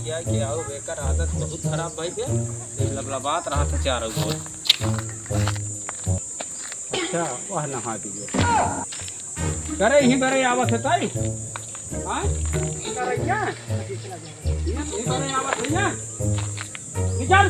लिया के आओ बेकर आदत बहुत खराब भाई बे लबलबात रहा था चारों ओर। अच्छा वह नहा दिए करे ही बरे आवत है ताई हां करे क्या ये बरे आवत है ना निकल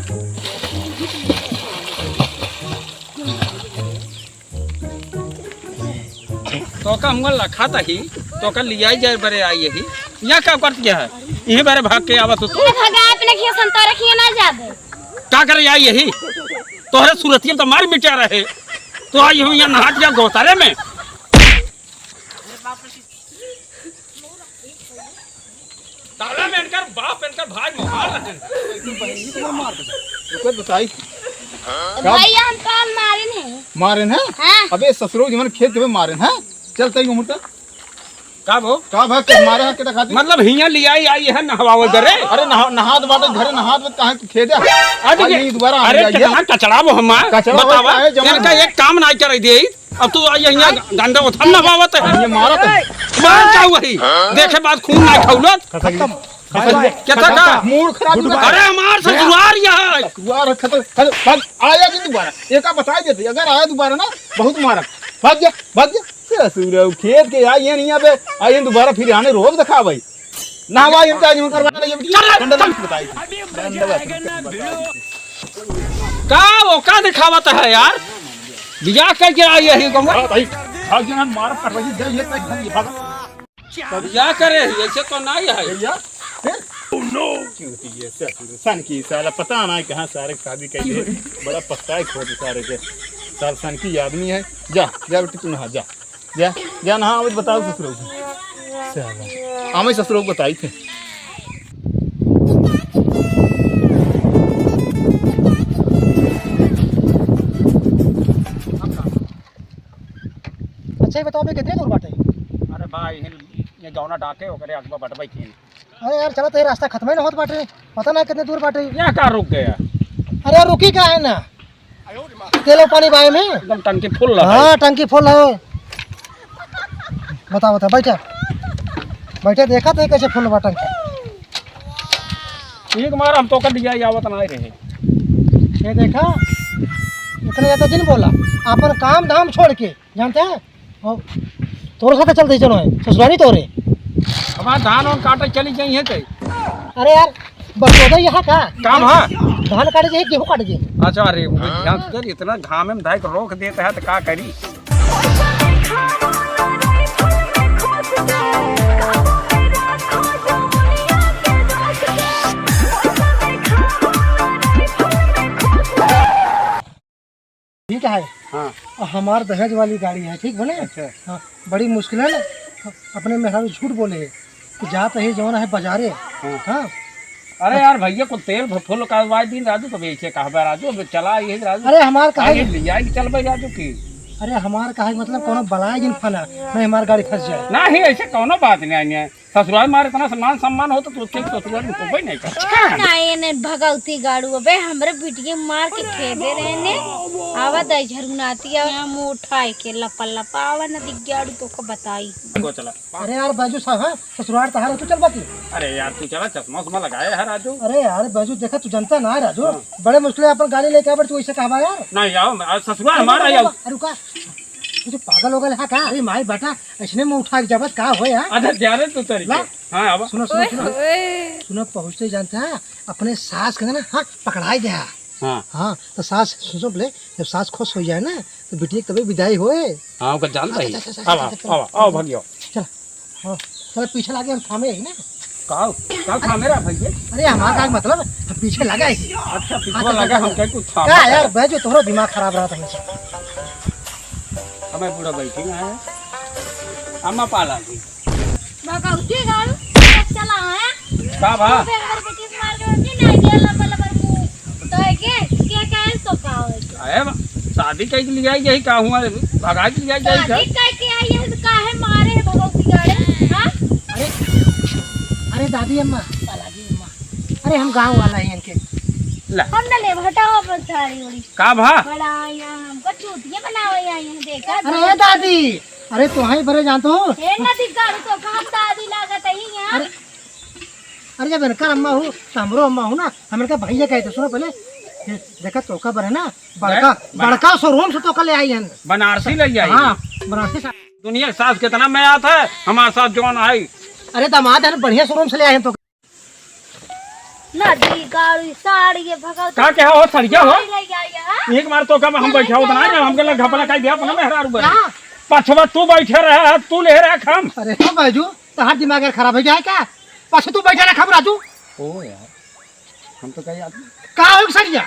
तो का हमल रखा था ही तो का लिया जाए बरे आई ही यहाँ क्या करत गया है यही बारे भाग के आवत तो भगा अपने खिया संता रखिए ना जाबे क्या करे आई यही तोहरे सूरतिया तो मार मिटा रहे तो आई हूं यहाँ नहा दिया गौशाले में ताला में इनकर बाप इनकर भाई मार रहे रुको बताई भैया हम काल मारे नहीं मारे हैं हां अबे ससुरो जी मन खेत में मारे हैं चलते ही मुर्ता का भो का भाग के मारे हैं के खाती मतलब हिया लिया आई है नहवावे करे अरे नहात बाटे घरे नहात में काहे खेत है आज ये दोबारा आ अरे जाइए कितना कचड़ा वो हम कचड़ा बतावा है, जमा इनका एक काम नहीं कर दे अब तू आई यहाँ गंदा उठन नहवावत है ये मारा तो मार क्या वही देखे बाद खून ना खौलत क्या था मूड खराब अरे हमार ससुराल यहाँ दुबारा खतर भाग आया जी दोबारा एक का बता देते अगर आया दोबारा ना बहुत मारा भाग जा ससुर खेत के आई है नहीं पे आई दोबारा फिर आने रोब दिखा भाई ना भाई इनका जीवन करवा ये दंडवत बताई का वो का दिखावत है यार बिया करके आई है गंगा भाई भाग जान मार कर रही है ये तक भाग बिया करे ऐसे तो नहीं है भैया फिर नो क्यों ये सन की साला पता ना कहां सारे शादी कइले बड़ा पछताए खोद सारे के साल सन की आदमी है जा बेटी तू नहा जा ना हाँ बताओ ससुरो को हमें ससुरो को बताई थे अच्छा ही बताओ कितने दूर बाटे अरे भाई ये गौना डाके ओकरे अगवा बटबै थी अरे यार चलो तो ये रास्ता खत्म ही ना होत बाटे पता ना कितने दूर बाटे यहाँ का रुक गया अरे यार रुकी का है ना तेलो पानी बाए में एकदम टंकी फुल रहा हाँ टंकी फुल है बताओ बैठा देखा तो कैसे फुल बा टंकी एक मार हम तो कर दिया आवत नहीं रहे ये देखा इतना ज्यादा जिन बोला अपन काम धाम छोड़ के जानते हैं तोरे साथ चलते चलो है ससुराली तोरे हमारा धान और काटे चली जाइए कहीं अरे यार बस यहाँ का काम है धान काटे जाइए गेहूँ काटे जाइए अच्छा अरे ध्यान कर इतना घाम में धाई रोक देता है तो क्या करी ठीक है हाँ हमार दहेज वाली गाड़ी है ठीक बने अच्छा हाँ बड़ी मुश्किल है ना अपने मेहरारू झूठ बोले कि जाते ही जवाना है बाजारे हाँ अरे यार भैया को तेल फुल करवाए दिन राजू तो बेचे कहा राजू चला ये राजू अरे हमार कहा लिया चल भाई राजू की अरे हमार कहा मतलब कोनो बलाए जिन फना नहीं हमार गाड़ी फंस जाए नहीं ऐसे कोनो बात नहीं है ससुराल मारे इतना सम्मान होता तो उसके ससुराल में कोई नहीं करता नहीं ने भगवती गाड़ू अबे हमरे बिटिया मार के खेदे रहने आवा दई झरनाती आ मुंह उठाए के लपा लपा आवा न दिख गाड़ू तो को बताई को चला अरे यार बाजू साहब है ससुराल तहार तू चल बाती अरे यार तू चला चश्मा उस्मा लगाया है राजू अरे यार बाजू देखा तू जनता ना है राजू बड़े मुश्किल अपन गाड़ी लेके आवे तू ऐसे कहवा यार नहीं आओ ससुराल हमारा आओ अरे का तू पागल हो गया है का अरे माई बेटा ऐसने में उठा के जबत का हो यार अच्छा जाने तू तरीके हां अब सुनो पहुंचते जानते हैं अपने सास के ना हाँ पकड़ाई दे हां हाँ तो सास सुनो बोले जब सास खुश हो जाए ना तो बिटिया तभी विदाई होए हां का जानता ही आओ भागियो चल हाँ चल पीछे लागे हम थामे ही ना काओ था मेरा भैया अरे हमारा का मतलब हम पीछे लगा ही अच्छा पीछे लगा हम कह कुछ था क्या यार बैजो तोहरा दिमाग खराब रहा था मुझे हमें पूरा बैठी है अम्मा पाला जी भगवती गाड़ू चला है का भा अगर बेटी मार के नहीं दिया लपा लपा मुंह तो है के कहे तो का हो अरे शादी कई लिया यही का हुआ भगा के लिया जाए शादी के आई है काहे मारे है भगवती गाड़ू हां अरे दादी अम्मा पालाजी अम्मा अरे हम गांव वाला है इनके ला हम न ले हटाओ अपन साड़ी उड़ी का भा बड़ा यहाँ हमको चूतिया बनावे यहाँ देखा अरे दादी अरे तो ही बड़े जानते हो हे नदी गाड़ी तो काम दादी लागत है यहाँ अरे जब इनका अम्मा हो तो हमरो अम्मा हो ना, हम इनका भैया कहते। सुनो पहले ये देखा चौका पर है ना, बड़का शोरूम से तो ले आई है। बनारसी ले आई। हाँ बनारसी से। दुनिया के साथ कितना मैं आता है हमारे साथ जौन आई। अरे दामाद है, बढ़िया शोरूम से ले आए हैं तो। नदी गाड़ी साड़ी ये भगवती का क्या हो सड़िया हो लग आई है। एक बार तो कब हम बैठे हो ना जब हमके लग घपला काई दिया अपना मेहरारू बने पछवा तू बैठे रहे तू ले रहा खम। अरे हाँ बाजू तहार दिमाग खराब हो गया है क्या? पाछे तू बैठा रहा खम राजू। ओ यार हम तो कहीं आदमी का हो सड़िया।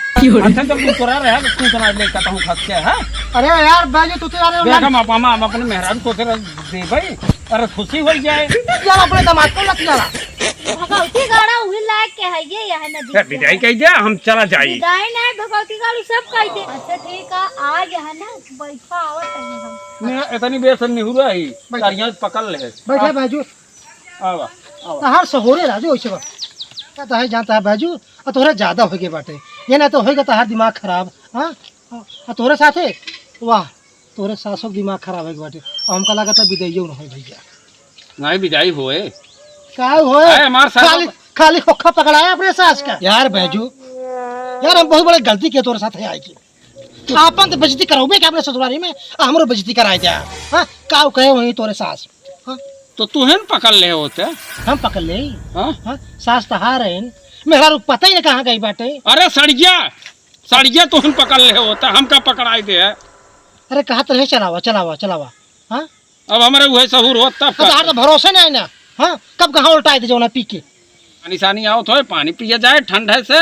अच्छा जब तू तोरा रहे तो तू तना ले कहता हूं खस के है। अरे यार बाजू तू तो यार देख हम अपने मेहरारू को तेरा दे भाई अरे खुशी हो जाए यार अपने दामाद को लग जा। भगवती गाड़ा वही लायक के है ये यहाँ नदी। विदाई कह दिया हम चला जाए। विदाई नहीं भगवती गाड़ी सब कह दे। अच्छा ठीक है आज है ना बैठा आवत है हम। मैं इतनी बेसन नहीं हुआ ही तारियां पकड़ ले बैठा बाजू आवा आवा तहार सहोरे राजू ऐसे बात कहता है जानता है बाजू और तोहरा ज्यादा हो गए बाटे ये ना तो होएगा तहार दिमाग खराब। हाँ और तोहरे साथे वाह तोहरे सासों दिमाग खराब है बाटे और हमका लगा था विदैयो न हो भैया। नहीं विदाई होए का होए हमारे साथ खाली खाली खोखा पकड़ाया अपने सास का। यार बाजू यार हम बहुत बड़ी गलती किए तोरे साथ आई की आपन तो बेइज्जती कराओगे क्या अपने ससुराली में हमरो बेइज्जती कराए जा। हाँ का कहे वही तोरे सास। हाँ तो तू है पकड़ ले होते हम पकड़ ले। हाँ हाँ सास तहार है मेरा रुक पता ही नहीं कहाँ गई बाटे। अरे सड़िया तू पकड़ ले होता हम का पकड़ाई दे है। अरे कहा तो है चलावा चलावा चलावा। हाँ अब हमारे वही सहूर हो तब तो भरोसा नहीं ना। हाँ कब कहाँ उल्टाए थे जो ना पी के निशानी आओ थोड़े पानी पिया जाए ठंड है से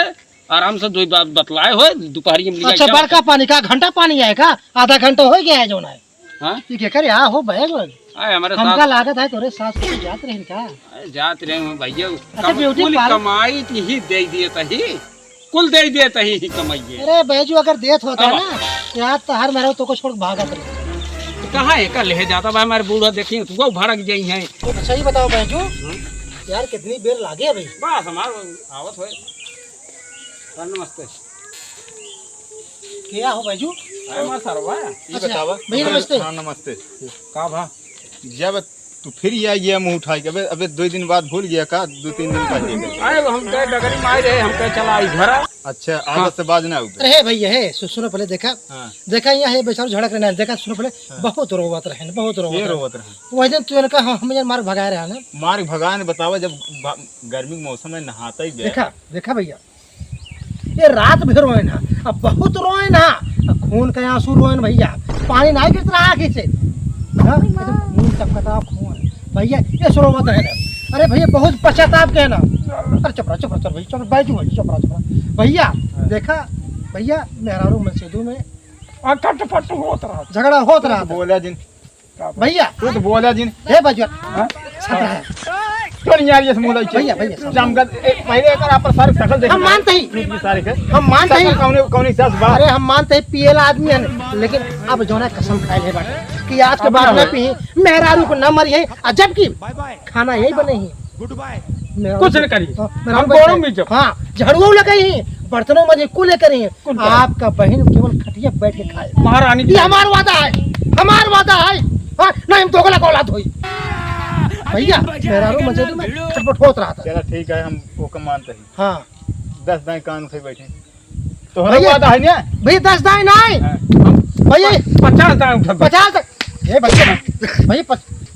आराम से दो बात बतलाए हो दोपहर में। अच्छा बड़का पानी का घंटा पानी आएगा आधा घंटा हो गया है जो ना हाँ ठीक है करे हाँ हो बैग हमारे हमका लागत है तोरे सास को जात रहे का जात रहे हैं भैया अच्छा, ब्यूटी पार्लर- कमाई ही दे दिए तही कुल दे दिए तही ही कमाइए। अरे बैजू अगर देत होता है ना यार तहार मेरा तो को छोड़ भागत रहे। कहाँ है कल ले जाता भाई हमारे बूढ़ा देखिए तो वो भड़क जाई है। अच्छा ही बताओ बैजू यार कितनी देर लागे भाई। बस हमारे आवत हो नमस्ते क्या हो बैजू। अरे सरवा ये अच्छा, बतावा भैया नमस्ते। हाँ नमस्ते। का भा जब तू फिर ये गया मुँह उठाई के अबे 2 दिन बाद भूल गया का 2-3 दिन पहले गया। अरे हम कहे डगरी मार रहे हम कहे चला आई घर। अच्छा आदत से बाज ना उधर। अरे है भैया है सुनो पहले देखा हाँ देखा यहाँ है बेचारा झड़क रहे देखा सुनो पहले बहुत रोवत रहे बहुत ये रोवत रोवत रहे वही दिन तू कहा हम यार मार भगा रहे हैं ना। मार्ग भगवान बतावा जब गर्मी के मौसम में नहाता ही गया। देखा देखा भैया ये रात भी रोए ना अब बहुत रोए ना अब खून का आंसू रोए भैया पानी नहीं गिरता आँखी से। हाँ, ये तो खून टपकता खून भैया ये सुनो मत है ना। अरे भैया बहुत पश्चाताप के है ना। अरे चपरा चपरा चल भाई चपरा बैठू भाई चपरा चपरा भैया देखा भैया मेहरारू मस्जिदों में कटपट होत रहा झगड़ा होता रहा था। बोला जिन भैया तू तो बोला जिन हे बजुआ छतरा है क्यों नहीं यार ये समूला भैया भैया जमगत पहले एक आप सारे शकल देख हम मानते ही दूसरी सारे के हम मानते ही कौन सास बात। अरे हम मानते हैं पियला आदमी है लेकिन अब जो है कसम खाए ले बाटे कि आज के बाद न पी मेहरारू को न मरी है और जबकि खाना यही बने ही कुछ नहीं करी हम दोनों में जब हाँ झाड़ू लगे ही बर्तनों में कुल लेकर ही आपका बहन केवल खटिया बैठ के खाए। महारानी ये हमारा वादा है हमारा वादा है। हाँ नहीं हम दोगला का औलाद हुई भैया मेहरारू मस्जिद में छटपट होत रहा था। चला ठीक है हम वो कम मानते हैं। हाँ 10 दाएं कान से बैठे तो भैया- वादा है ना। भैया 10 दाएं नहीं भैया 50 दाएं उठा 50 ये भैया भैया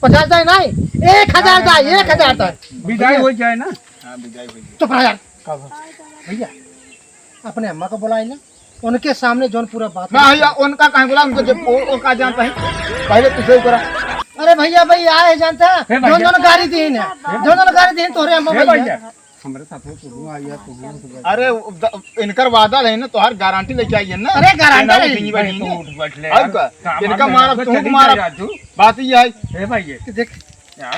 50 दाएं नहीं 1000 दाएं 1000 दाएं विदाई हो जाए ना। हाँ विदाई हुई। चुप रह यार भैया अपने अम्मा को बुलाए ना उनके सामने जौन पूरा बात ना भैया उनका कहीं बोला उनको जब वो का जानता है पहले तुझे करा। अरे भैया भैया आए जानता हे है भैया। दोनों गाड़ी दी है दोनों गाड़ी दी तोरे अम्मा हे भैया भैया हमारे साथ हो तू आया तू अरे इनकर वादा रहे ना तो हर गारंटी लेके आइए ना। अरे गारंटी ना, रही। उठेंगी भाई बैठेंगी। तू उठ बैठ ले अब का? इनका मारा तुमको मारा राजू बात ये है। हे भैया देख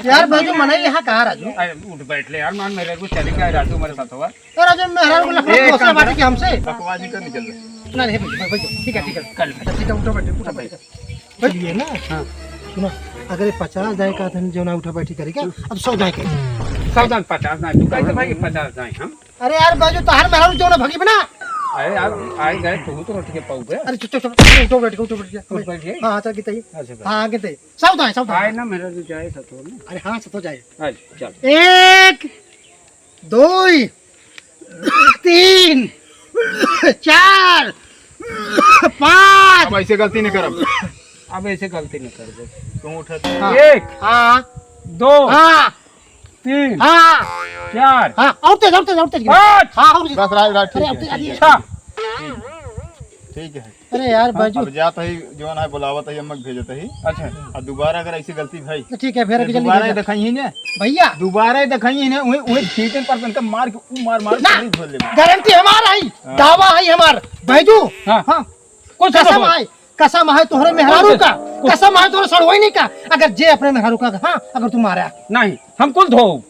यार भाई मना यहाँ कहा राजू अरे उठ बैठ ले यार मान मेरे को चले गया राजू मेरे साथ हुआ। तो राजू मेहरारू को लफड़ा एक दोस्त काम बाटे कि हमसे बकवास नहीं करनी चल रही। ना रे भैया ठीक है कल अच्छा ठीक है उठो बैठे चलिए ना। हाँ सुनो अगर ये 50 दाएं का धन जो ना उठा बैठी करेगा अब 100 दाएं के सावधान 50 ना तू कैसे भाई 50 दाएं हम। अरे यार बाजू तार मेहरारू जो ना भगी बना। अरे यार आए गए तू तो रोटी के पाऊ गए। अरे चुप चुप उठो बैठ उठ बैठ गए। हाँ चल कितनी अच्छा भाई हाँ कितनी 100 दाएं 100 आए दाएं ना मेरा जो जाए था तो ना। अरे हाँ 100 जाए आज चल 1 2 3 4 5। अब ऐसे गलती नहीं करब। अब ऐसे गलती नहीं कर दे। तुम उठते हाँ। 1 हाँ 2 हाँ 3 हाँ 4 हाँ और तेज 5 हाँ और तेज। बस राज अरे ठीक है 6। ठीक है। अरे यार बाजू अब जात ही जोन है बुलावत है अम्मक भेजत ही। अच्छा और दोबारा अगर ऐसी गलती भाई ठीक है फिर जल्दी दोबारा ही भेजा। दिखाई ने भैया दोबारा ही दिखाई ने वही वही ठीक पर बनकर मार के मार मार ना। के नहीं झोल ले। गारंटी हमारा है, दावा है हमार बैजू। हाँ। हाँ कुछ कसम है, कसम है तोहरे मेहरारू का, कसम है तोहरे सड़वई नहीं का। अगर जे अपने मेहरारू का हाँ अगर तू मारा नहीं हम कुल धो।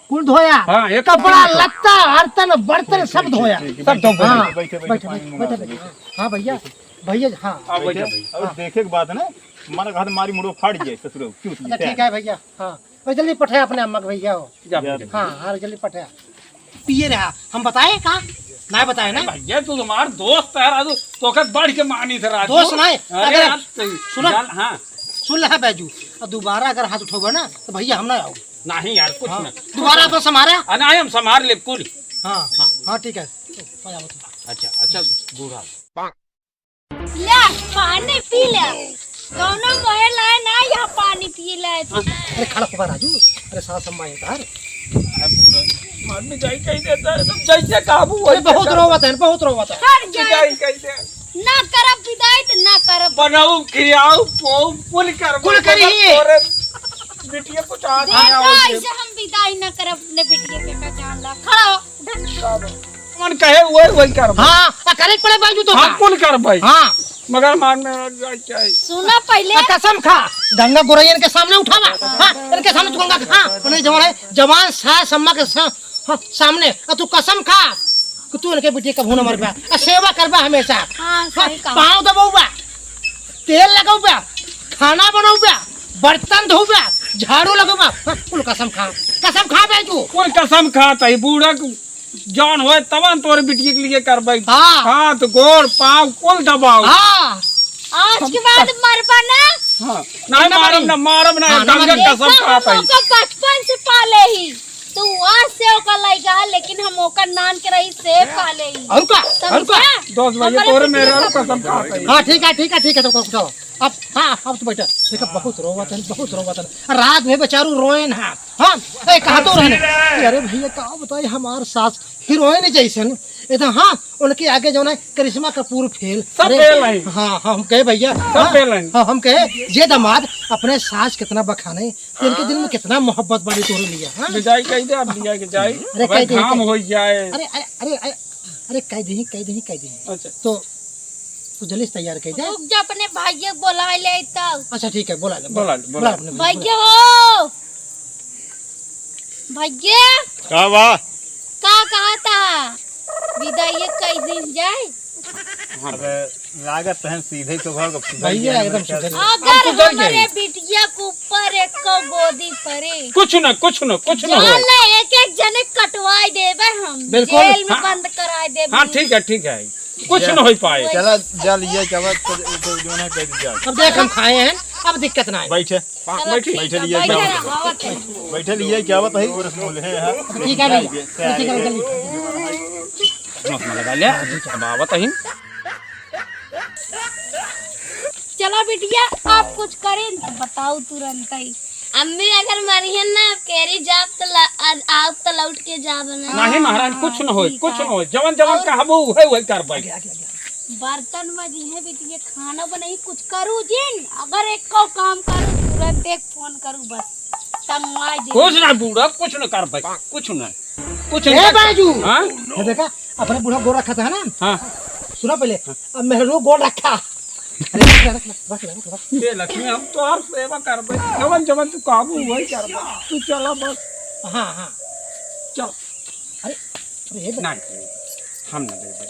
कुल धोया हाँ, एक कपड़ा लत्ता बर्तन बर्तन सब धोया। सब धो। हाँ बैठे बैठे बैठे बैठे। हाँ भैया भैया हाँ अब बैठो और देखे के बाद है ना मन कहा मारी मुड़ो फाड़ जाए ससुरो क्यों अच्छा ठीक है भैया। हाँ तो जल्दी पठाया अपने अम्मा को भैया हो। जा हाँ हाँ जल्दी पठाया। पिए रहा हम बताए कहाँ ना बताए ना भैया तू तुम्हार दोस्त है राजू तो के बढ़ के मानी थे राजू। दोस्त नहीं, अरे अगर- यार सुनो। हाँ सुन रहा बैजू और दोबारा अगर हाथ उठोगे ना तो भैया हम ना आओ। नहीं यार कुछ हाँ, ना दोबारा तो समारा। नहीं हम संभाल ले कुल। हाँ हाँ ठीक है तो आ जाओ तुम। अच्छा अच्छा बूढ़ा ले पानी पी ले। दोनों मोहे लाए ना यहाँ पानी पी ले। अरे खड़ा होगा राजू। अरे सास अम्मा इधर। मार में जाई कहीं देता है तुम जैसे काबू अरे बहुत रोवत है बहुत रोवत है। हट जाए जाई कहीं दे ना करब विदाई तो ना करब। बनाऊ खियाऊ पुल कर कुल करिए। बिटिया कुछ आ देखो ऐसे हम विदाई ना करब अपने बिटिया के का जान ला। खड़ा हो। मन कहे वही वही कर हाँ करे पड़े बाजू तो हाँ कुल कर भाई हाँ मगर मार में जाई चाहिए। सुना पहले कसम खा गंगा गोरैयन के सामने उठावा। हाँ इनके सामने तू गंगा हाँ उन्हें जवान है जवान सास अम्मा के सामने तू कसम खा कि तू इनके बेटी का भूना मर गया सेवा करबा हमेशा। हाँ सही कहा। पाँव दबाऊबा तेल लगाऊबा खाना बनाऊबा बर्तन धोबा झाड़ू लगाऊबा। कुल कसम खा बैजू। कोई कसम खाता है बूढ़ा जान होए तब तोरे बिटिया के लिए कर भाई। हाँ हाथ गोड़ पाँव कुल दबाओ। हाँ आज के बाद मरबा ना। हाँ नहीं मारब ना हाँ, ना गंगा मारिए। कसम खाता है। हमको बचपन से पाले ही तू आज से ओका लइका लेकिन हम ओका नान के रही से पाले ही। और का दोस्त भैया तोरे मेरे कसम खाता है। हाँ ठीक है तो उठाओ अब। हाँ अब तो बेटा देखो बहुत रोवत है रात में बेचारू रोएन है। हाँ कहा तो रहने अरे भैया कहा बताइए हमार सास हीरोइन जैसे एकदम। हाँ उनके आगे जो है करिश्मा कपूर फेल। सब अरे, फेल है। हाँ हम कहे भैया सब फेल है। हाँ हम कहे ये दामाद अपने सास कितना बखाने तो इनके दिल में कितना मोहब्बत बड़ी तोड़ लिया। हाँ विदाई कह दे अब दिया के जाए अरे भाई कह दे, काम हो जाए। अरे अरे अरे अरे अरे कह दी अच्छा तो तू जल्दी से तैयार कह दे। रुक जा अपने भैया को बुला ले तब। अच्छा ठीक है बोला बोला अपने भैया हो भैया का वाह का कहा था विदाई कई दिन जाए। अबे लागत है सीधे तो घर को भैया एकदम सुधर गए। अगर सुधर गई। हमारे बिटिया के ऊपर एक को गोदी पड़े कुछ न हो जान ले एक जने कटवाई देबे हम बिल्कुल। जेल में हाँ। बंद कराए देबे। हाँ ठीक है कुछ न हो पाए। चला जल ये चावल तो जो है कह दीजिए। अब देख हम खाए हैं अब दिक्कत ना है। बैठे चलो बैठी। ठीक बैठे है, लिए बैठे जाओ। रहो, आवत है। बैठे लिए क्या बात है और मूल है ठीक है भैया ठीक है जल्दी लगा लिया अब आवत है। चलो बिटिया आप कुछ करें तो बताओ तुरंत ही। अम्मी अगर मरियन ना केरी जाब तो आप तो लौट के जाब ना। नहीं महाराज कुछ न हो जवन कहबू वही कर भाई। बर्तन में जी है बिटिया खाना बनाई कुछ करूँ जिन अगर एक को काम करूँ तुरंत एक फोन करूँ बस तमाई दे। कुछ ना बूढ़ा कुछ न कर भाई कुछ ए बाजू हाँ ये देखा अपने बूढ़ा गोड़ रखा था ना। हाँ सुना पहले अब मेहरू गोड़ रखा। अरे रख। ये लक्ष्मी हम तो हर सेवा कर भाई जवन तू काबू वही कर भाई तू चला बस। हाँ चल अरे ये नहीं हम न ले भाई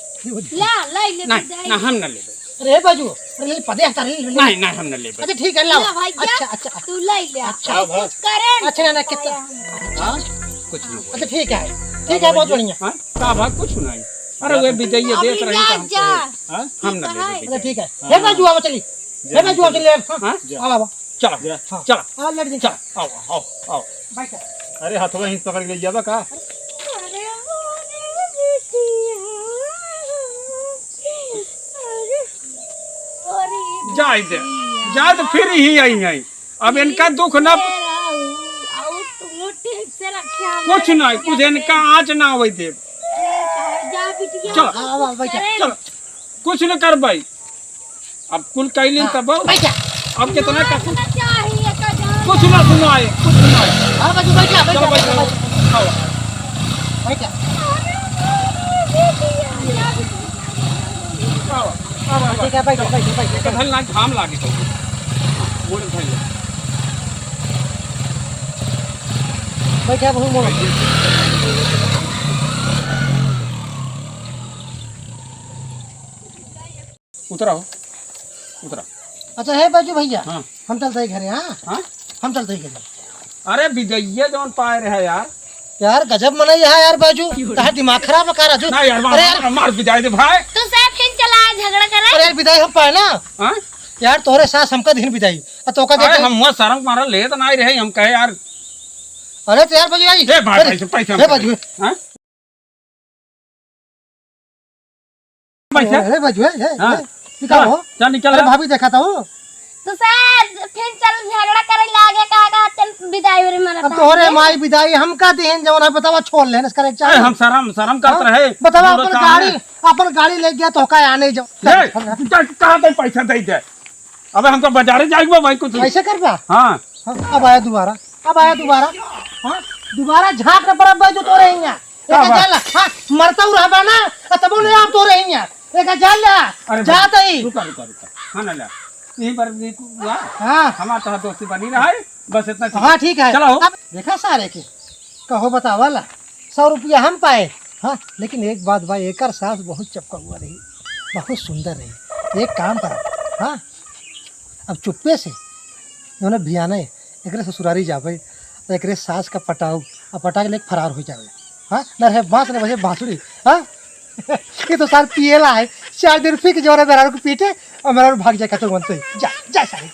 ला लाई ले नहीं बिदाई। ना हम न ले अरे बाजू अरे ये पदे हटा नहीं हम न ले अच्छा ठीक है लाओ। ला भैया अच्छा तू लाई ले अच्छा, कुछ करें अच्छा ना कितना कुछ नहीं अच्छा ठीक है बहुत बढ़िया। हाँ का भाई कुछ नहीं। अरे वे विजय देख रही अभी जा हम न ले अच्छा ठीक है हे बाजू आओ चली हे बाजू आओ चली हाँ आओ चलो हाँ चलो आओ लड़ जी चलो आओ बैठ अरे हाथों में पकड़ के ले जाबा का जाए दे जाए तो फिर ही आई है। अब इनका दुख ना कुछ ना कुछ इनका आँच ना हो दे। चलो चलो कुछ न कर भाई अब कुल कैली तब अब कितना का कुछ ना सुनाए कुछ सुनाए। चलो कटहल ना घाम लागे तो बोल भाई बैठा बहु मोड़ उतराओ उतरा। अच्छा है बाजू भैया हाँ हम चलते ही घरे। हाँ हाँ हम चलते ही घरे। अरे विजय जौन पाए रहे यार यार गजब मनाई है यार बाजू तार दिमाग खराब कर राजू। ना यार अरे यार मार विजय दे भाई। तो साहब फिर चला झगड़ा करे। अरे यार विदाई हम पाए ना हाँ यार तोरे सास हमका दिन विदाई तो का अरे हम हुआ शर्म मारा ले तो ना रहे हम कहे यार। अरे तो यार बाजू आई दे भाई पैसे पैसे अरे बाजू हाँ पैसे अरे बाजू है हाँ निकालो। चल निकल अरे भाभी देखा था वो तो साहब फिर चल झगड़ा करे लागे कहा चल विदाई वाली मना। अब तोरे माई विदाई हम का देहन जवन है बतावा छोड़ लेने करे अरे चाहिए। हम शर्म शर्म करते रहे बतावा अपन गाड़ी ले गया तो का आने जाओ कहाँ तक पैसा दे दे। अबे हमको बाजारे जाएगा भाई कुछ ऐसे कर पा। हाँ अब आया दोबारा हाँ दोबारा झांक न पड़ा बाजू तो रही है क्या एक बात? चल हाँ मरता हूँ रहबा ना तब बोले आप तो रही है एक चल अरे जाता ही रुका रुका रुका खाना ला यहीं पर हुआ हाँ हमारे साथ दोस्ती बनी रहा है बस इतना हाँ ठीक है। चलो। अब देखा सारे के कहो बतावाला 100 रुपया हम पाए। हाँ लेकिन एक बात भाई एकर सास बहुत चपका हुआ रही बहुत सुंदर रही। एक काम करा हाँ अब चुप्पे से उन्हें भियाने एक ससुरारी जावे तो एक सास का पटाऊ और पटा के लेके फरार हो जावे। हाँ न रहे बांस न बजे बांसुरी। हाँ ये तो सार पिएला है 4 दिन फिर जोरे मेरा को पीटे और मेरा भाग जाए तो बनते जा जा सारे।